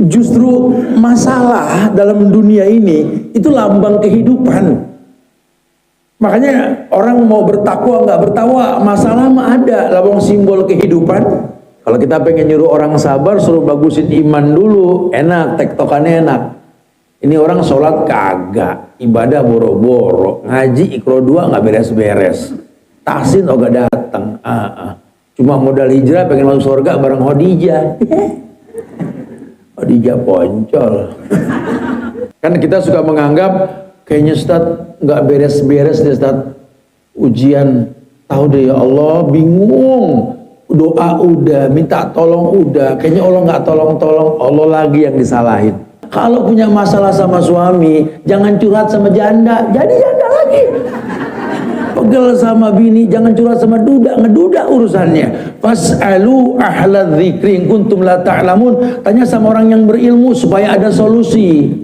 justru masalah dalam dunia ini itu lambang kehidupan. Makanya orang mau bertakwa nggak bertakwa, masalah mah ada, lambang simbol kehidupan. Kalau kita pengen nyuruh orang sabar, suruh bagusin iman dulu, enak, tektokannya enak. Ini orang sholat kagak, ibadah boro-boro, ngaji ikro 2 nggak beres-beres, tahsin oga datang, cuma modal hijrah pengen masuk surga bareng Khadijah. Khadijah poncol. Kan kita suka menganggap kayaknya Ustaz nggak beres-beres deh Ustaz, ujian tahu deh ya Allah, bingung, doa udah, minta tolong udah, kayaknya Allah nggak tolong-tolong, Allah lagi yang disalahin. Kalau punya masalah sama suami, jangan curhat sama janda, jadi janda lagi. Pegel sama bini, jangan curhat sama duda, ngeduda urusannya. Fas'alu ahla dzikri in kuntum la ta'lamun. Tanya sama orang yang berilmu supaya ada solusi.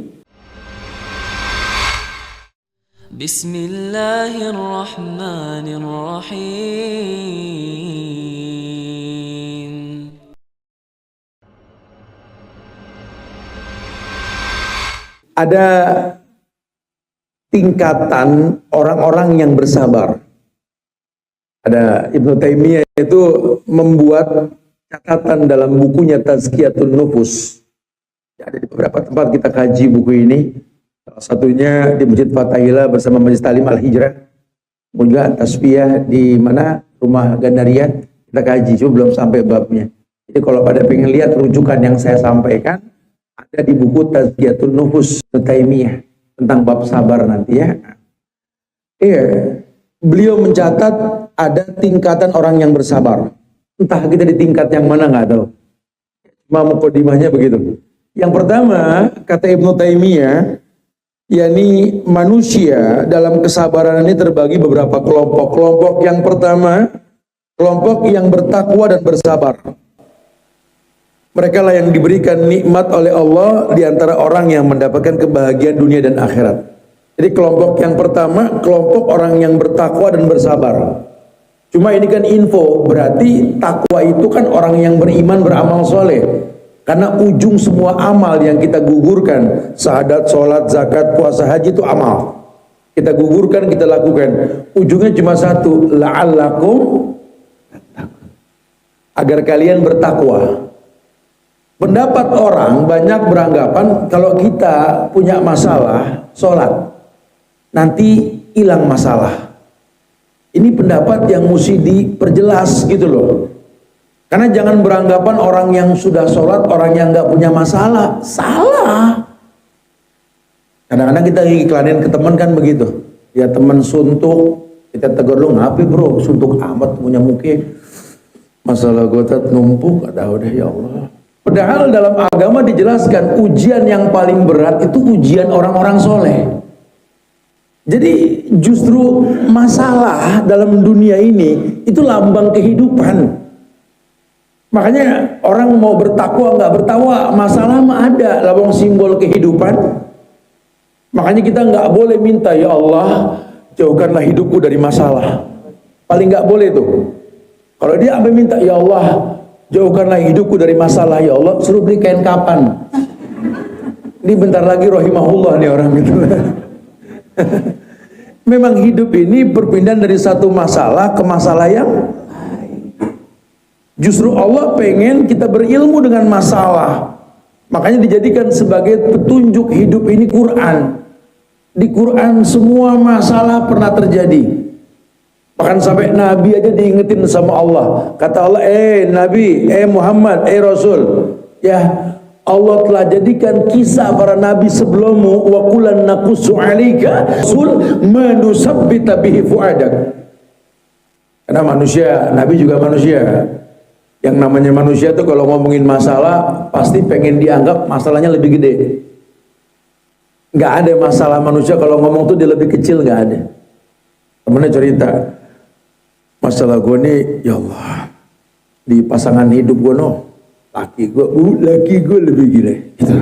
Bismillahirrahmanirrahim. Ada tingkatan orang-orang yang bersabar. Ada Ibnu Taimiyah itu membuat catatan dalam bukunya Tazkiyatun Nufus. Ada di beberapa tempat kita kaji buku ini. Salah satunya di Masjid Fathahillah bersama Majelis Ta'lim Al-Hijrah. Juga tasfiyah di mana Rumah Gandaria kita kaji, cuma belum sampai babnya. Jadi kalau pada pengen lihat rujukan yang saya sampaikan, ada di buku Tazkiyatun Nufus Taimiyah tentang bab sabar nanti ya. Iya, beliau mencatat ada tingkatan orang yang bersabar. Entah kita di tingkat yang mana nggak tahu. Cuma mukadimahnya begitu. Yang pertama kata Ibnu Taimiyah, yakni manusia dalam kesabaran ini terbagi beberapa kelompok. Kelompok yang pertama, kelompok yang bertakwa dan bersabar. Mereka lah yang diberikan nikmat oleh Allah di antara orang yang mendapatkan kebahagiaan dunia dan akhirat. Jadi kelompok yang pertama, kelompok orang yang bertakwa dan bersabar. Cuma ini kan info, berarti takwa itu kan orang yang beriman, beramal soleh. Karena ujung semua amal yang kita gugurkan, syahadat, sholat, zakat, puasa, haji itu amal. Kita gugurkan, kita lakukan. Ujungnya cuma satu, la'allakum, agar kalian bertakwa. Pendapat orang banyak beranggapan kalau kita punya masalah sholat nanti hilang masalah. Ini pendapat yang mesti diperjelas gitu loh. Karena jangan beranggapan orang yang sudah sholat, orang yang nggak punya masalah. Salah. Kadang-kadang kita iklanin ke teman kan begitu. Ya teman suntuk, kita tegur lu, ngapain bro suntuk amat punya muka. Masalah gotat numpuk, ada udah ya Allah. Padahal dalam agama dijelaskan ujian yang paling berat itu ujian orang-orang soleh. Jadi justru masalah dalam dunia ini itu lambang kehidupan. Makanya orang mau bertakwa nggak bertakwa, masalah mah ada, lambang simbol kehidupan. Makanya kita nggak boleh minta ya Allah jauhkanlah hidupku dari masalah. Paling nggak boleh tuh. Kalau dia sampai minta ya Allah jauhkanlah hidupku dari masalah ya Allah, suruh beli kain kapan. Ini bentar lagi rahimahullah nih orang gitu. Memang hidup ini perpindahan dari satu masalah ke masalah yang lain. Justru Allah pengen kita berilmu dengan masalah. Makanya dijadikan sebagai petunjuk hidup ini Quran. Di Quran semua masalah pernah terjadi. Bahkan sampai Nabi aja diingetin sama Allah. Kata Allah, Nabi, Muhammad, Rasul. Ya, Allah telah jadikan kisah para Nabi sebelummu. Wa kulan naqussu alika sul manusabbita bihi fuadak. Karena manusia, Nabi juga manusia. Yang namanya manusia tuh kalau ngomongin masalah, pasti pengen dianggap masalahnya lebih gede. Nggak ada masalah manusia kalau ngomong tuh dia lebih kecil, nggak ada. Temennya cerita, masalah gue nih, ya Allah, di pasangan hidup gue laki gue lebih gile. Gitu.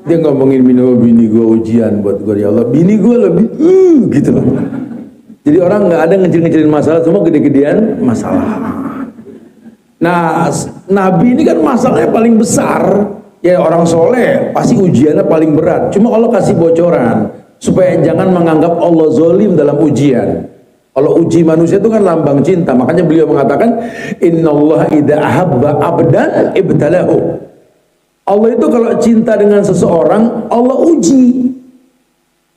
Dia ngomongin bini gue ujian buat gue, ya Allah, bini gue lebih, gitu loh. Jadi orang nggak ada ngecil-ngecilin masalah, semua gede-gedean masalah. Nah, Nabi ini kan masalahnya paling besar. Ya orang soleh pasti ujiannya paling berat. Cuma Allah kasih bocoran supaya jangan menganggap Allah zolim dalam ujian. Kalau uji manusia itu kan lambang cinta. Makanya beliau mengatakan, Innallaha idza ahabba abdan ibtalahu. Allah itu kalau cinta dengan seseorang, Allah uji.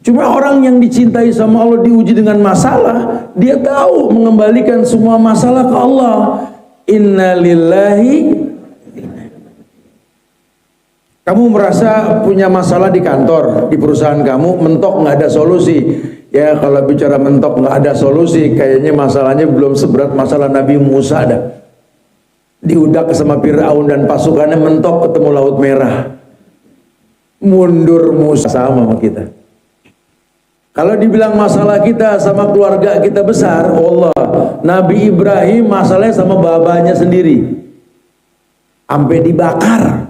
Cuma orang yang dicintai sama Allah diuji dengan masalah, dia tahu mengembalikan semua masalah ke Allah. Inna lillahi. Kamu merasa punya masalah di kantor, di perusahaan kamu, mentok nggak ada solusi. Ya kalau bicara mentok nggak ada solusi, kayaknya masalahnya belum seberat masalah Nabi Musa dah. Diudak sama Fir'aun dan pasukannya, mentok ketemu Laut Merah. Mundur Musa. Sama kita. Kalau dibilang masalah kita sama keluarga kita besar, Allah, Nabi Ibrahim masalahnya sama babanya sendiri, sampai dibakar.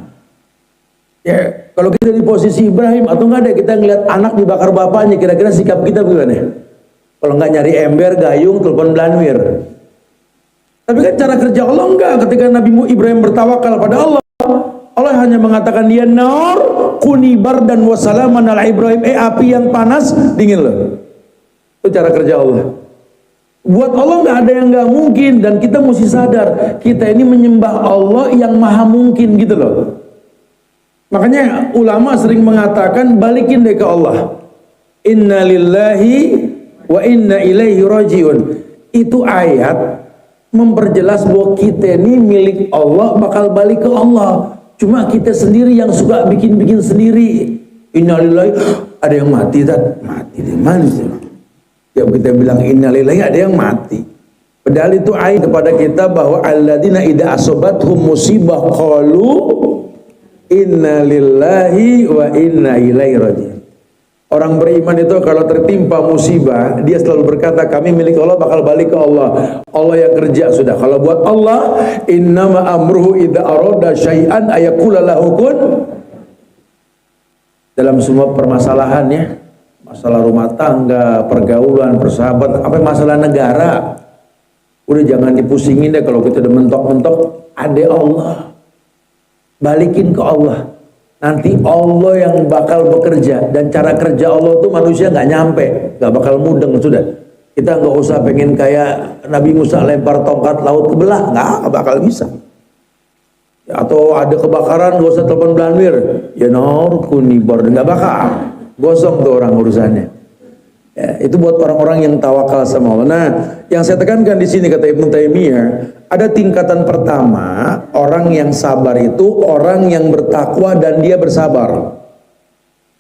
Ya, kalau kita di posisi Ibrahim atau enggak ada, kita ngeliat anak dibakar bapaknya, kira-kira sikap kita bagaimana? Kalau enggak nyari ember, gayung, telepon Blanwir. Tapi kan cara kerja Allah enggak. Ketika Nabi Ibrahim bertawakal pada Allah, Allah hanya mengatakan dia nar kuni bardan wa salaman ala Ibrahim, api yang panas dingin loh. Itu cara kerja Allah. Buat Allah nggak ada yang nggak mungkin, dan kita mesti sadar kita ini menyembah Allah yang maha mungkin gitu loh. Makanya ulama sering mengatakan balikin deh ke Allah. Inna lillahi wa inna ilaihi rajiun. Itu ayat memperjelas bahwa kita ini milik Allah, bakal balik ke Allah. Cuma kita sendiri yang suka bikin-bikin sendiri. Innalillahi, ada yang mati tak? Mati di mana sih? Ya kita bilang innalillahi, ada yang mati. Padahal itu ayat kepada kita bahwa alladzina idza asobathum musibah qalu innalillahi wa inna ilaihi raji'un. Orang beriman itu kalau tertimpa musibah, dia selalu berkata kami milik Allah, bakal balik ke Allah. Allah yang kerja sudah. Kalau buat Allah, innama amruhu idza arada syai'an ayaqula lahu kun. Dalam semua permasalahan ya, masalah rumah tangga, pergaulan, persahabatan, apa masalah negara, udah jangan dipusingin deh. Kalau kita udah mentok-mentok, ada Allah, balikin ke Allah. Nanti Allah yang bakal bekerja, dan cara kerja Allah tuh manusia nggak nyampe, nggak bakal mudeng sudah. Kita nggak usah pengen kayak Nabi Musa lempar tongkat laut kebelah, nggak bakal bisa. Ya, atau ada kebakaran nggak usah telepon Blanwir, ya nor kunibar, nggak bakal, gosong tuh orang urusannya. Ya, itu buat orang-orang yang tawakal sama Allah. Nah, yang saya tekankan di sini kata Ibnu Taimiyah, ada tingkatan pertama, orang yang sabar itu orang yang bertakwa dan dia bersabar.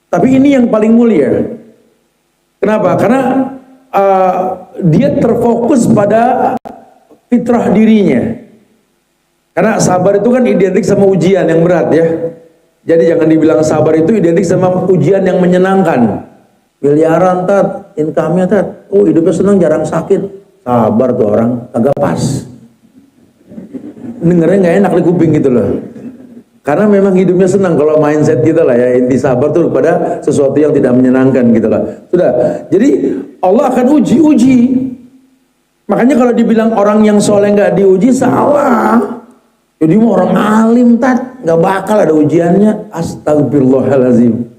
Tapi ini yang paling mulia. Kenapa? Karena dia terfokus pada fitrah dirinya. Karena sabar itu kan identik sama ujian yang berat ya. Jadi jangan dibilang sabar itu identik sama ujian yang menyenangkan. Miliaran tat, income-nya tat, oh hidupnya senang, jarang sakit. Sabar tuh orang, agak pas. Dengernya nggak enak di kuping gitu loh. Karena memang hidupnya senang. Kalau mindset kita lah ya, inti sabar tuh pada sesuatu yang tidak menyenangkan gitu lah. Sudah. Jadi Allah akan uji. Makanya kalau dibilang orang yang soleh nggak diuji, salah. Jadi mau orang alim tat, nggak bakal ada ujiannya. Astagfirullahalazim.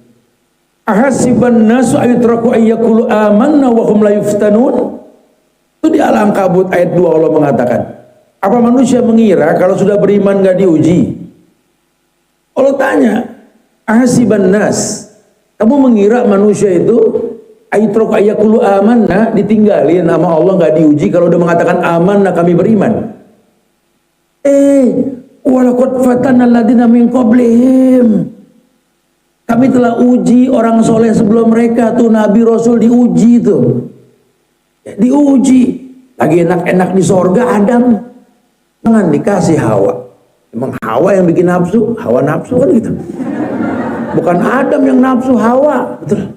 Ahasiban nasu ayutraku ayyakulu amanna wa hum la yuftanun. Itu di Al-Ankabut ayat 2 Allah mengatakan, apa manusia mengira kalau sudah beriman gak diuji? Allah tanya, ahasiban nas, kamu mengira manusia itu ayutraku ayyakulu amanna, ditinggalin sama Allah gak diuji kalau udah mengatakan amanna kami beriman? Walaqad fatana alladziina min qablihim. Kami telah uji orang soleh sebelum mereka tuh, Nabi Rasul diuji tuh. Ya, diuji. Lagi enak-enak di sorga Adam. Jangan dikasih Hawa. Emang Hawa yang bikin nafsu? Hawa nafsu kan gitu. Bukan Adam yang nafsu, Hawa. Betul.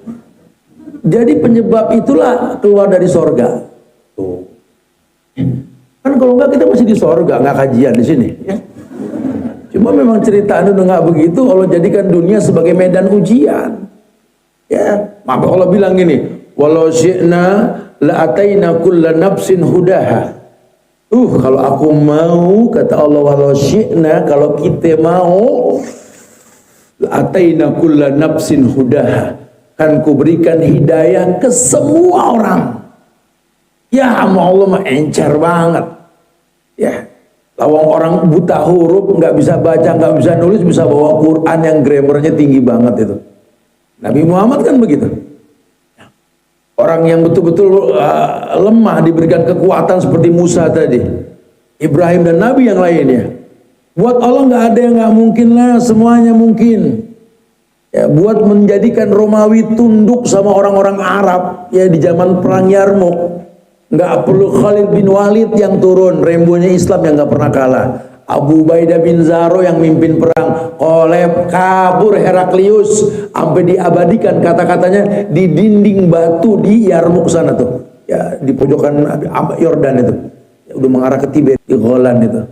Jadi penyebab itulah keluar dari sorga. Tuh. Kan kalau enggak kita masih di sorga, nggak kajian di sini. Ya. Cuma memang cerita udah nggak begitu. Allah jadikan dunia sebagai medan ujian. Ya, maka Allah bilang gini, walau syi'na la ataina kulla nafsin hudaha. Kalau aku mau, kata Allah, walau syi'na, kalau kita mau, ataina kulla nafsin hudaha, kan kuberikan hidayah ke semua orang. Ya Allah mah encer banget. Ya, lawang orang buta huruf, nggak bisa baca, nggak bisa nulis, bisa bawa Quran yang grammarnya tinggi banget itu. Nabi Muhammad kan begitu. Orang yang betul-betul lemah diberikan kekuatan seperti Musa tadi, Ibrahim dan Nabi yang lainnya. Buat Allah nggak ada yang nggak mungkin lah, semuanya mungkin. Ya, buat menjadikan Romawi tunduk sama orang-orang Arab ya di zaman perang Yarmuk, nggak perlu Khalid bin Walid yang turun, rembonya Islam yang nggak pernah kalah. Abu Ubaidah bin Zaro yang mimpin perang, Koleb kabur Heraklius, sampai diabadikan kata-katanya di dinding batu di Yarmuk sana tuh, ya di pojokan Yordan itu, ya, udah mengarah ke Tibet di Golan itu.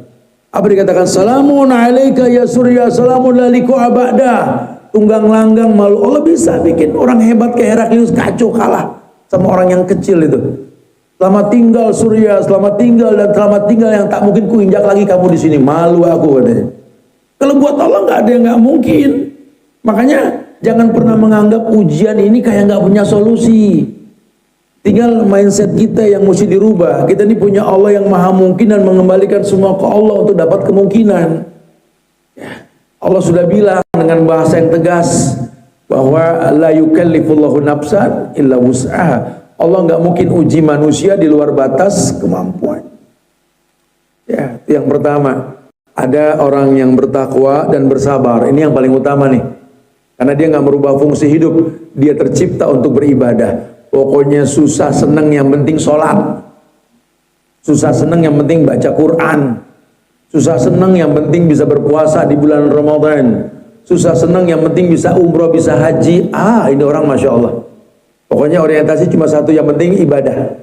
Apa dikatakan? Salamun alaika ya Surya, salamun laliku abada. Tunggang langgang malu. Allah bisa bikin orang hebat kayak Heraklius kacau kalah sama orang yang kecil itu. Selamat tinggal Surya, selamat tinggal dan selamat tinggal yang tak mungkin ku injak lagi kamu di sini. Malu aku katanya. Kalau buat Allah nggak ada yang nggak mungkin. Makanya jangan pernah menganggap ujian ini kayak nggak punya solusi. Tinggal mindset kita yang mesti dirubah. Kita ini punya Allah yang maha mungkin dan mengembalikan semua ke Allah untuk dapat kemungkinan. Ya, Allah sudah bilang dengan bahasa yang tegas bahwa la yukallifullahu nafsan illa wus'aha. Allah nggak mungkin uji manusia di luar batas kemampuan. Ya, itu yang pertama. Ada orang yang bertakwa dan bersabar. Ini yang paling utama nih. Karena dia nggak merubah fungsi hidup. Dia tercipta untuk beribadah. Pokoknya susah senang yang penting sholat. Susah senang yang penting baca Quran. Susah senang yang penting bisa berpuasa di bulan Ramadan. Susah senang yang penting bisa umroh, bisa haji. Ini orang Masya Allah. Pokoknya orientasi cuma satu, yang penting ibadah.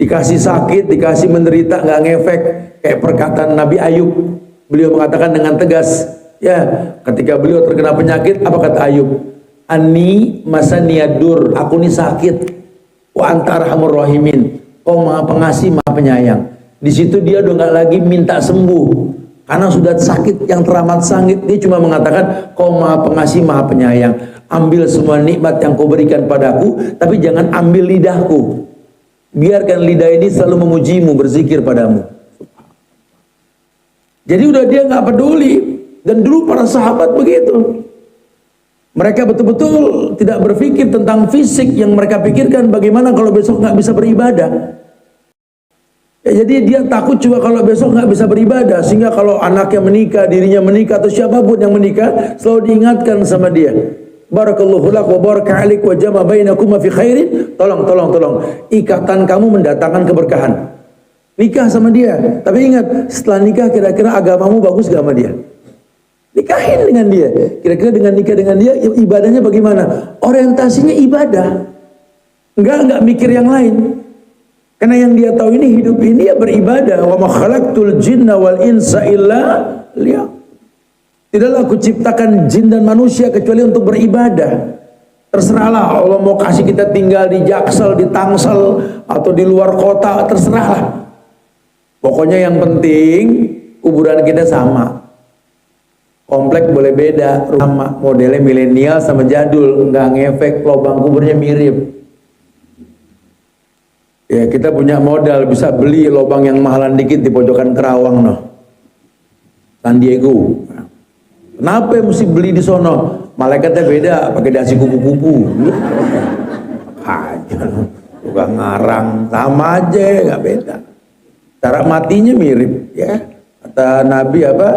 Dikasih sakit, dikasih menderita, nggak ngefek. Kayak perkataan Nabi Ayub. Beliau mengatakan dengan tegas, ya, ketika beliau terkena penyakit, apa kata Ayub? Ani masaniyadur, aku ini sakit. Wa anta arhamur rahimin, kau maha pengasih, maha penyayang. Di situ dia udah nggak lagi minta sembuh, karena sudah sakit yang teramat sangit. Dia cuma mengatakan, kau maha pengasih, maha penyayang. Ambil semua nikmat yang kau berikan padaku, tapi jangan ambil lidahku. Biarkan lidah ini selalu memujimu, berzikir padamu. Jadi udah dia nggak peduli. Dan dulu para sahabat begitu. Mereka betul-betul tidak berpikir tentang fisik. Yang mereka pikirkan bagaimana kalau besok nggak bisa beribadah. Ya, jadi dia takut juga kalau besok nggak bisa beribadah. Sehingga kalau anaknya menikah, dirinya menikah, atau siapapun yang menikah, selalu diingatkan sama dia. Barakallahu lak wa baraka alik wa jama bainakum fi khairin. Tolong. Ikatan kamu mendatangkan keberkahan. Nikah sama dia. Tapi ingat, setelah nikah kira-kira agamamu bagus gak sama dia? Nikahin dengan dia. Kira-kira dengan nikah dengan dia, ibadahnya bagaimana? Orientasinya ibadah. Enggak mikir yang lain. Karena yang dia tahu ini, hidup ini ya beribadah. Wa ma khalaqtul jinna wal insa illa liya'budun. Tidaklah aku ciptakan jin dan manusia kecuali untuk beribadah. Terserahlah Allah mau kasih kita tinggal di Jaksel, di Tangsel, atau di luar kota, terserahlah. Pokoknya yang penting kuburan kita sama. Komplek boleh beda, sama, modelnya milenial sama jadul, nggak ngefek, lubang kuburnya mirip. Ya, kita punya modal bisa beli lubang yang mahalan dikit di pojokan Kerawang, San Diego. Kenapa mesti beli di sono? Malaikatnya beda, pakai dasi kupu-kupu. Juga ngarang, sama aja, nggak beda. Cara matinya mirip, ya. Kata Nabi apa?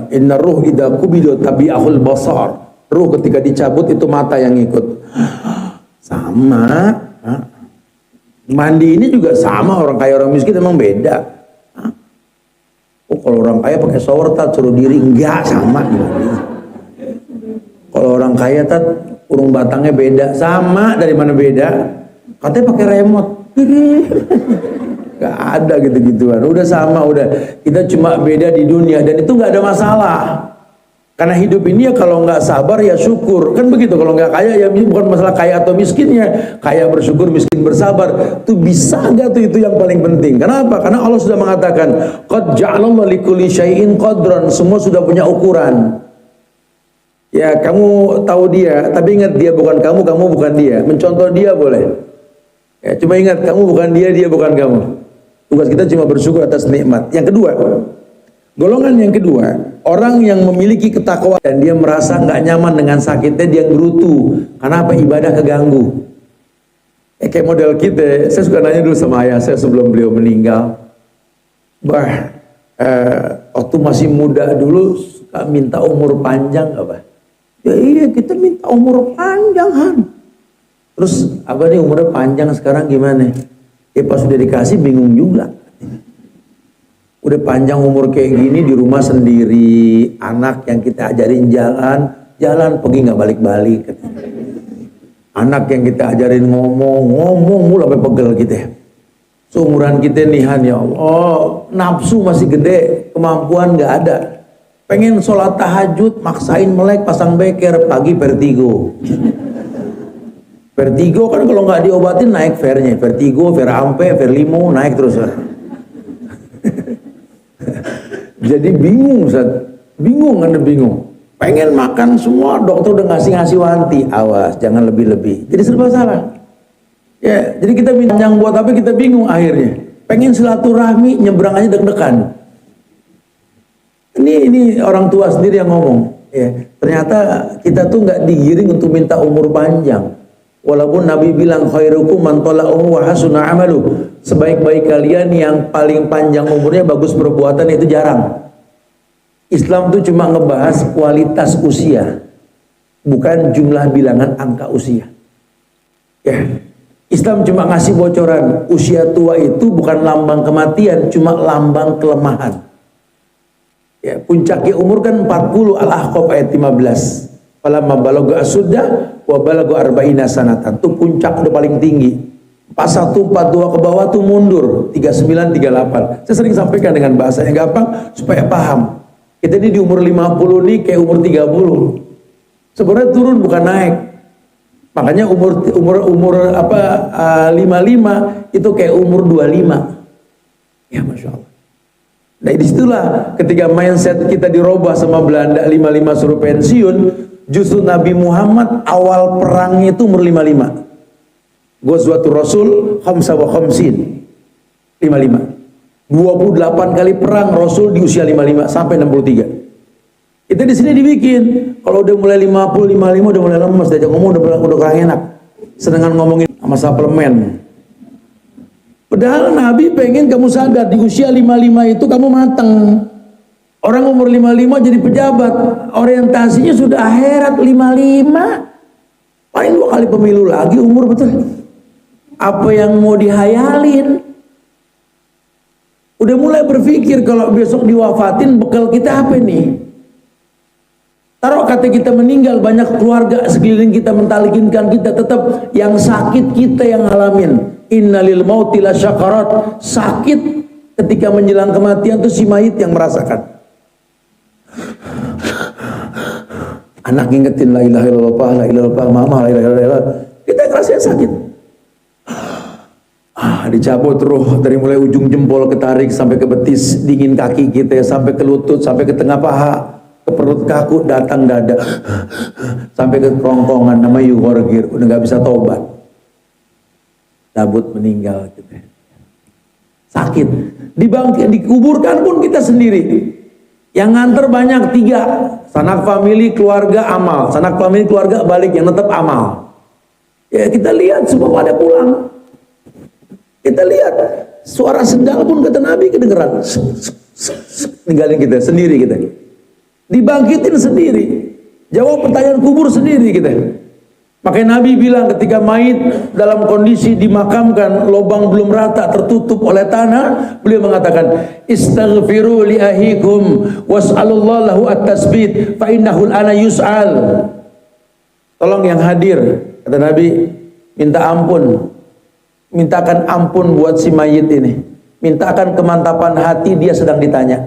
Inna ruh idza qubida tabi'ahul basar. Ruh ketika dicabut itu mata yang ikut. Sama. Mandi ini juga sama, orang kaya orang miskin emang beda. Kalau orang kaya pakai shower tat suruh diri, enggak, sama. Kalau orang kaya tat urung batangnya beda, sama. Dari mana beda? Katanya pakai remote. Gak ada gitu-gituan. Udah sama, udah. Kita cuma beda di dunia dan itu gak ada masalah. Karena hidup ini ya kalau nggak sabar ya syukur, kan begitu. Kalau nggak kaya ya bukan masalah kaya atau miskinnya, kaya bersyukur, miskin bersabar. Tuh bisa nggak tuh, itu yang paling penting. Kenapa? Karena Allah sudah mengatakan, qad ja'alallahu likulli syai'in qadran, semua sudah punya ukuran. Ya kamu tahu dia, tapi ingat dia bukan kamu, kamu bukan dia. Mencontoh dia boleh. Ya, cuma ingat kamu bukan dia, dia bukan kamu. Tugas kita cuma bersyukur atas nikmat. Yang kedua, golongan yang kedua, orang yang memiliki ketakwaan dan dia merasa nggak nyaman dengan sakitnya, dia gerutu. Karena apa? Ibadah keganggu. Kayak model kita, saya suka nanya dulu sama ayah saya sebelum beliau meninggal. Waktu masih muda dulu suka minta umur panjang nggak, Bah? Ya iya, kita minta umur panjang, Han. Terus apa nih umurnya panjang sekarang gimana? Ya pas sudah dikasih bingung juga. Udah panjang umur kayak gini di rumah sendiri, anak yang kita ajarin jalan pergi nggak balik-balik. Anak yang kita ajarin ngomong mulu sampai pegel gitu ya. Seumuran kita nih, Han, ya Allah, nafsu masih gede, kemampuan nggak ada. Pengen sholat tahajud, maksain melek, pasang beker, pagi vertigo. Vertigo kan kalau nggak diobatin naik vernya, vertigo, verampe, verlimo, naik terus. Jadi bingung, Ustaz. Bingung, Anda bingung. Pengen makan semua, dokter udah ngasih wanti, awas, jangan lebih-lebih. Jadi serba salah. Ya, jadi kita bincang buat apa, kita bingung akhirnya. Pengen silaturahmi, nyebrang aja deg-degan. Ini orang tua sendiri yang ngomong. Ya, ternyata kita tuh nggak digiring untuk minta umur panjang. Walaupun Nabi bilang khairukum man tala umruhu wa hasuna amalu, sebaik-baik kalian yang paling panjang umurnya, bagus perbuatan, itu jarang. Islam itu cuma ngebahas kualitas usia, bukan jumlah bilangan angka usia. Ya, Islam cuma ngasih bocoran, usia tua itu bukan lambang kematian, cuma lambang kelemahan. Ya, puncaknya umur kan 40, Al-Ahqaf ayat 15. Falamma balagha asudda wa balagha arba'ina sanatan. Itu puncak udah paling tinggi. 41, 42 ke bawah tuh mundur, 39, 38. Saya sering sampaikan dengan bahasa yang gampang supaya paham. Kita ini di umur 50 nih kayak umur 30. Sebenarnya turun bukan naik. Makanya umur 55 itu kayak umur 25. Ya Masya Allah. Nah disitulah ketika mindset kita dirubah sama Belanda, 55 suruh pensiun. Justru Nabi Muhammad awal perangnya itu umur 55. Ghazwatul Rasul khamsa wa khamsin, 55. 28 kali perang Rasul di usia 55 sampai 63. Kita di sini dibikin kalau udah mulai 50, 55 udah mulai lemes, diajak ngomong udah kurang enak. Sedangkan ngomongin sama suplemen. Padahal Nabi pengen kamu sadar di usia 55 itu kamu mateng. Orang umur 55 jadi pejabat, orientasinya sudah akhirat. 55 paling 2 kali pemilu lagi umur, betul. Apa yang mau dihayalin? Udah mulai berpikir kalau besok diwafatin bekal kita apa nih? Taruh kata kita meninggal, banyak keluarga sekeliling kita mentalikinkan kita, tetap yang sakit kita yang ngalamin. Innalil mauti lasyakarat. Sakit ketika menjelang kematian itu si mayit yang merasakan. Anak ngingetin la ilaha illallah, la ilaha illallah, mama la ilaha illallah. Kita ngerasain sakit. Dicabut ruh dari mulai ujung jempol ketarik sampai ke betis, dingin kaki kita sampai ke lutut, sampai ke tengah paha, ke perut kaku, datang dada, sampai ke kerongkongan, namanya yughorgir, udah nggak bisa taubat. Cabut meninggal gitu. Sakit. Dikuburkan pun kita sendiri. Yang nganter banyak 3. Sanak famili, keluarga, amal. Sanak famili, keluarga, balik, yang tetap amal. Ya kita lihat semua pada pulang. Kita lihat suara sendal pun kata Nabi kedengeran. Ninggalin kita sendiri kita. Dibangkitin sendiri. Jawab pertanyaan kubur sendiri kita. Makanya Nabi bilang ketika mayit dalam kondisi dimakamkan, lubang belum rata, tertutup oleh tanah, beliau mengatakan, istaghfiru li ahikum was'alullah lahu at-tasbit fa innahu al-ana yus'al. Tolong yang hadir, kata Nabi, minta ampun. Mintakan ampun buat si mayit ini. Mintakan kemantapan hati, dia sedang ditanya.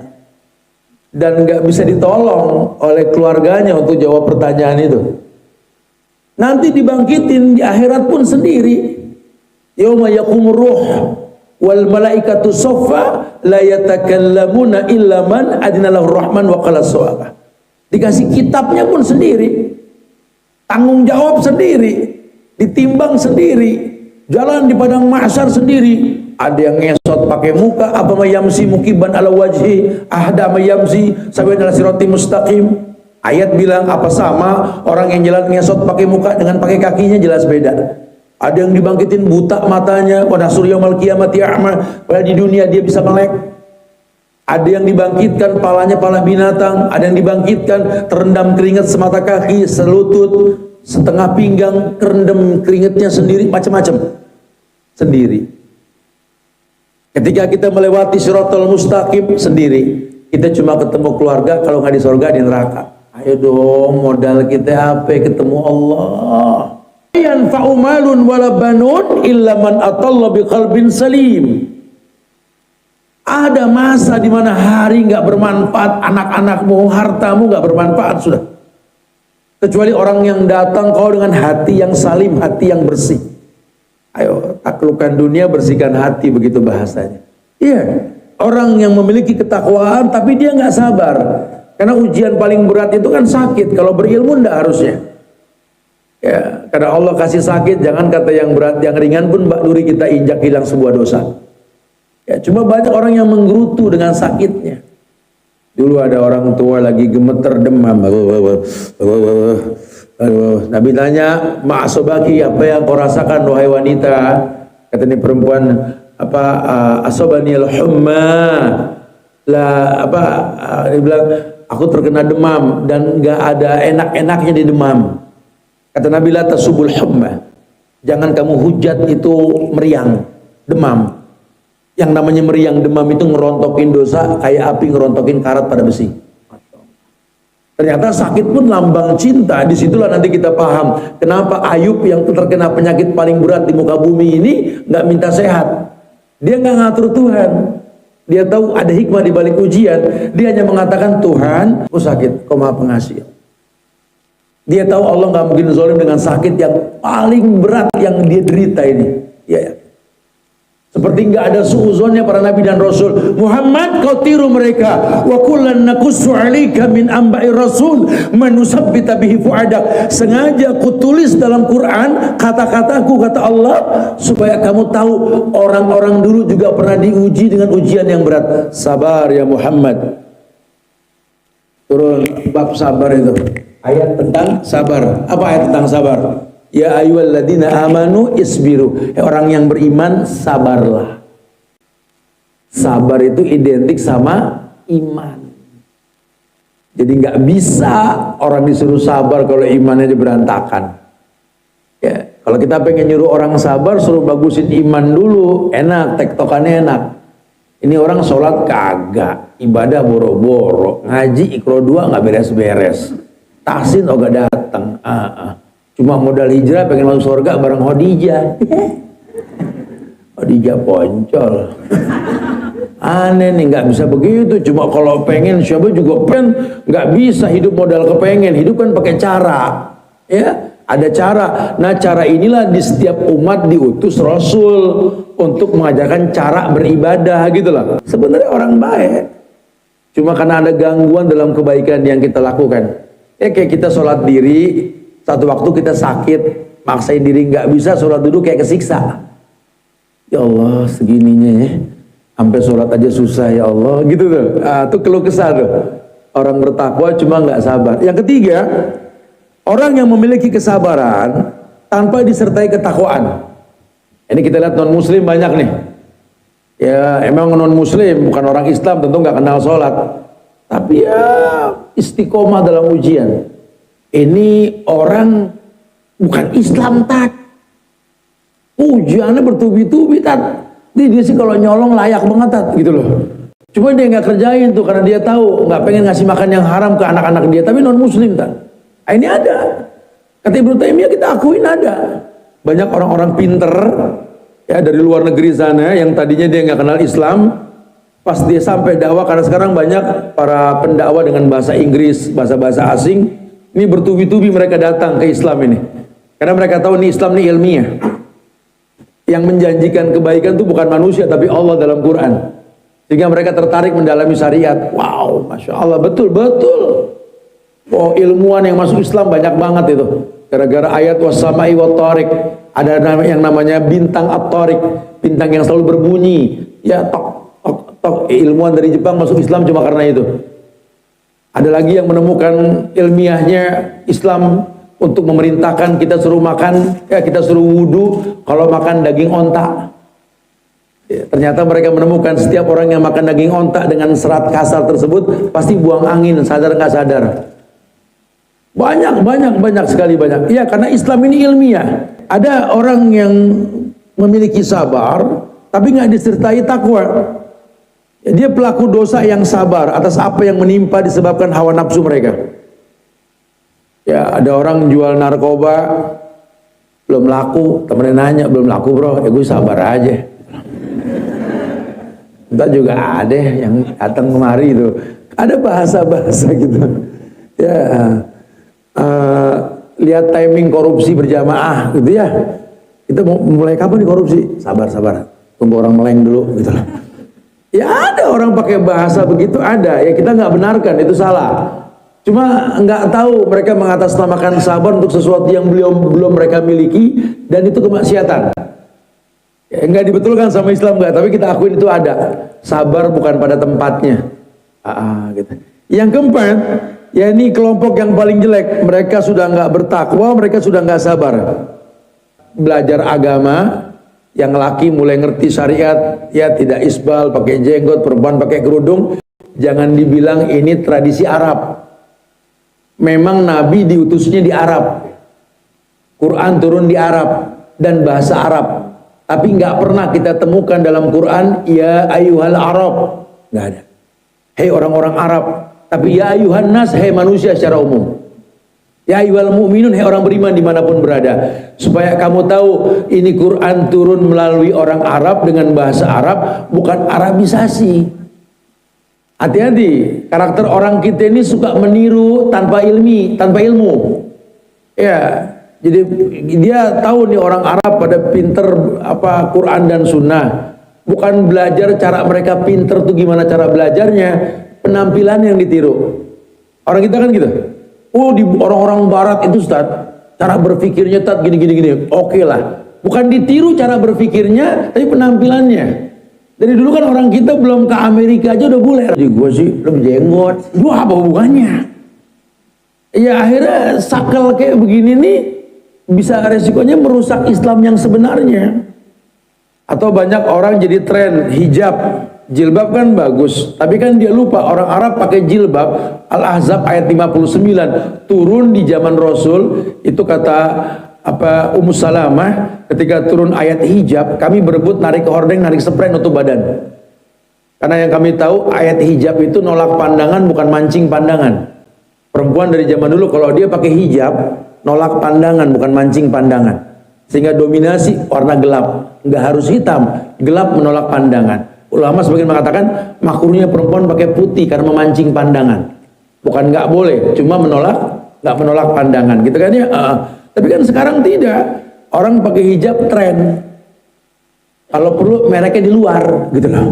dan nggak bisa ditolong oleh keluarganya untuk jawab pertanyaan itu. Nanti dibangkitin di akhirat pun sendiri. Yauma yaqumur ruh wal malaikatu saffa la yatakallamuna illa man adina lahu rahman wa qala shawaba. Dikasih kitabnya pun sendiri, tanggung jawab sendiri, ditimbang sendiri, jalan di padang mahsyar sendiri. Ada yang ngesot pakai muka, apa mayamsi mukiban ala wajhi, ahda mayamsi sabian ala sirati mustaqim. Ayat bilang apa sama orang yang jalan ngesot pakai muka dengan pakai kakinya, jelas beda. Ada yang dibangkitin buta matanya, wa nasur yaumal qiyamati a'ma, padahal di dunia dia bisa melek. Ada yang dibangkitkan palanya pala binatang, ada yang dibangkitkan terendam keringat semata kaki, selutut, setengah pinggang, kerendam keringatnya sendiri, macam-macam sendiri. Ketika kita melewati Shiratal Mustaqim sendiri, kita cuma ketemu keluarga, kalau nggak di surga di neraka. Ayo dong, modal kita apa? Ketemu Allah. Yanfa'u malun wala banun illa man atalla biqalbin salim. Ada masa di mana hari nggak bermanfaat, anak-anakmu, hartamu nggak bermanfaat sudah. Kecuali orang yang datang kau dengan hati yang salim, hati yang bersih. Ayo taklukkan dunia, bersihkan hati, begitu bahasanya. Iya, orang yang memiliki ketakwaan tapi dia nggak sabar. Karena ujian paling berat itu kan sakit. Kalau berilmu ndak harusnya. Ya, karena Allah kasih sakit, jangan kata yang berat, yang ringan pun mbak duri kita injak hilang sebuah dosa. Ya, cuma banyak orang yang menggerutu dengan sakitnya. Dulu ada orang tua lagi gemeter demam. Nabi tanya, ma'asobaki, apa yang kau rasakan wahai wanita? Kata ini perempuan, apa asobani al-humma, lah apa? Dia bilang, aku terkena demam dan nggak ada enak-enaknya di demam. Kata Nabi, la tasubul humma, jangan kamu hujat itu meriang, demam. Yang namanya meriang demam itu ngerontokin dosa kayak api ngerontokin karat pada besi. Ternyata sakit pun lambang cinta. Disitulah nanti kita paham kenapa Ayub yang terkena penyakit paling berat di muka bumi ini nggak minta sehat. Dia nggak ngatur Tuhan. Dia tahu ada hikmah di balik ujian. Dia hanya mengatakan, Tuhan, aku sakit, Kau Maha Pengasih. Dia tahu Allah nggak mungkin zalim dengan sakit yang paling berat yang dia derita ini. Ya. Seperti nggak ada suuzonnya para nabi dan rasul. Muhammad, kau tiru mereka. Wa kullan naqussu 'alaika min amba'i rasul man nusabbita bihi fu'adak. Sengaja kutulis dalam Quran kata-kataku, kata Allah, supaya kamu tahu orang-orang dulu juga pernah diuji dengan ujian yang berat. Sabar ya Muhammad. Turun bab sabar itu. Ayat tentang sabar. Apa ayat tentang sabar? Ya ayyuhalladzina amanu isbiru. Orang yang beriman sabarlah. Sabar itu identik sama iman. Jadi nggak bisa orang disuruh sabar kalau imannya berantakan. Ya, kalau kita pengen nyuruh orang sabar, suruh bagusin iman dulu, enak, tektokannya enak. Ini orang sholat kagak, ibadah boro-boro, ngaji ikro 2 nggak beres-beres, tahsin oga datang. Cuma modal hijrah pengen masuk surga bareng Khadijah. Khadijah poncol. Aneh nih, nggak bisa begitu. Cuma kalau pengen, siapa juga pengen, nggak bisa hidup modal kepengen. Hidup kan pakai cara, ya ada cara. Nah cara inilah di setiap umat diutus Rasul untuk mengajarkan cara beribadah gitu loh. Sebenarnya orang baik, cuma karena ada gangguan dalam kebaikan yang kita lakukan. Ya kayak kita sholat diri. Satu waktu kita sakit, maksain diri nggak bisa sholat duduk kayak kesiksa. Ya Allah segininya ya, sampai sholat aja susah ya Allah, gitu tuh. Itu keluh kesah tuh. Orang bertakwa cuma nggak sabar. Yang ketiga, orang yang memiliki kesabaran tanpa disertai ketakwaan. Ini kita lihat non muslim banyak nih. Ya emang non muslim bukan orang Islam tentu nggak kenal sholat, tapi ya istiqomah dalam ujian. Ini orang bukan Islam tak, ujiannya bertubi-tubi tak. Dia sih kalau nyolong layak banget tak, gitu loh. Cuma dia nggak kerjain tuh karena dia tahu nggak pengen ngasih makan yang haram ke anak-anak dia. Tapi non muslim tak. Ini ada. Kata Ibnu Taimiyah kita akuin ada. Banyak orang-orang pinter ya dari luar negeri sana yang tadinya dia nggak kenal Islam, Pas dia sampai dakwah, karena sekarang banyak para pendakwah dengan bahasa Inggris, bahasa-bahasa asing, ini bertubi-tubi mereka datang ke Islam ini. Karena mereka tahu ini Islam ini ilmiah. Yang menjanjikan kebaikan itu bukan manusia, tapi Allah dalam Quran. Sehingga mereka tertarik mendalami syariat. Wow, Masya Allah, betul-betul. Oh, ilmuwan yang masuk Islam banyak banget itu. Gara-gara ayat was-sama'i wat-tariq. Ada yang namanya bintang at-tariq, bintang yang selalu berbunyi. Ya, ilmuwan dari Jepang masuk Islam cuma karena itu. Ada lagi yang menemukan ilmiahnya Islam untuk memerintahkan kita suruh makan, kita suruh wudhu kalau makan daging onta. Ya, ternyata mereka menemukan setiap orang yang makan daging onta dengan serat kasar tersebut pasti buang angin, sadar nggak sadar. Banyak sekali. Iya, karena Islam ini ilmiah. Ada orang yang memiliki sabar tapi nggak disertai takwa. Ya, dia pelaku dosa yang sabar atas apa yang menimpa disebabkan hawa nafsu mereka. Ya, ada orang jual narkoba belum laku, temennya nanya, belum laku bro, ya gue sabar aja. Entah juga ada yang datang kemari itu, ada bahasa-bahasa gitu. Ya, lihat timing korupsi berjamaah gitu ya. Kita mau mulai kapan nih korupsi? Sabar, tunggu orang meleng dulu gitu lah. Ya ada orang pakai bahasa begitu, ada. Ya kita nggak benarkan, itu salah. Cuma nggak tahu mereka mengatasnamakan sabar untuk sesuatu yang belum mereka miliki, dan itu kemaksiatan. Ya, nggak dibetulkan sama Islam nggak, tapi kita akuin itu ada. Sabar bukan pada tempatnya. Gitu. Yang keempat, ya ini kelompok yang paling jelek. Mereka sudah nggak bertakwa, mereka sudah nggak sabar. Belajar agama. Yang laki mulai ngerti syariat, ya tidak isbal, pakai jenggot, perempuan pakai kerudung. Jangan dibilang ini tradisi Arab. Memang Nabi diutusnya di Arab, Quran turun di Arab dan bahasa Arab. Tapi nggak pernah kita temukan dalam Quran ya ayyuhal Arab, nggak ada. Hei orang-orang Arab. Tapi ya ayyuhan nas, hei manusia secara umum. Ya ayyuhal mu'minun, hei orang beriman dimanapun berada. Supaya kamu tahu ini Quran turun melalui orang Arab dengan bahasa Arab, bukan Arabisasi. Hati-hati, karakter orang kita ini suka meniru tanpa ilmu. Ya, jadi dia tahu nih orang Arab pada pinter apa Quran dan Sunnah. Bukan belajar cara mereka pinter tuh gimana cara belajarnya, penampilan yang ditiru. Orang kita kan gitu. Oh, di orang-orang barat itu Ustaz, cara berpikirnya Ustaz gini. Oke lah. Bukan ditiru cara berpikirnya, tapi penampilannya. Dari dulu kan orang kita belum ke Amerika aja udah bule. Jadi gue sih lebih jenggot. Gue apa hubungannya? Ya akhirnya sakal kayak begini nih bisa resikonya merusak Islam yang sebenarnya. Atau banyak orang jadi tren hijab. Jilbab kan bagus, tapi kan dia lupa orang Arab pakai jilbab. Al-Ahzab ayat 59 turun di zaman Rasul. Itu kata Ummu Salamah ketika turun ayat hijab, kami berebut narik hordeng, narik spray nutup badan. Karena yang kami tahu ayat hijab itu nolak pandangan, bukan mancing pandangan. Perempuan dari zaman dulu kalau dia pakai hijab nolak pandangan, bukan mancing pandangan. Sehingga dominasi warna gelap, nggak harus hitam, gelap menolak pandangan. Ulama sebagian mengatakan makruhnya perempuan pakai putih karena memancing pandangan. Bukan nggak boleh, cuma nggak menolak pandangan, gitu kan ya. Tapi kan sekarang tidak. Orang pakai hijab tren. Kalau perlu mereknya di luar, gitu loh.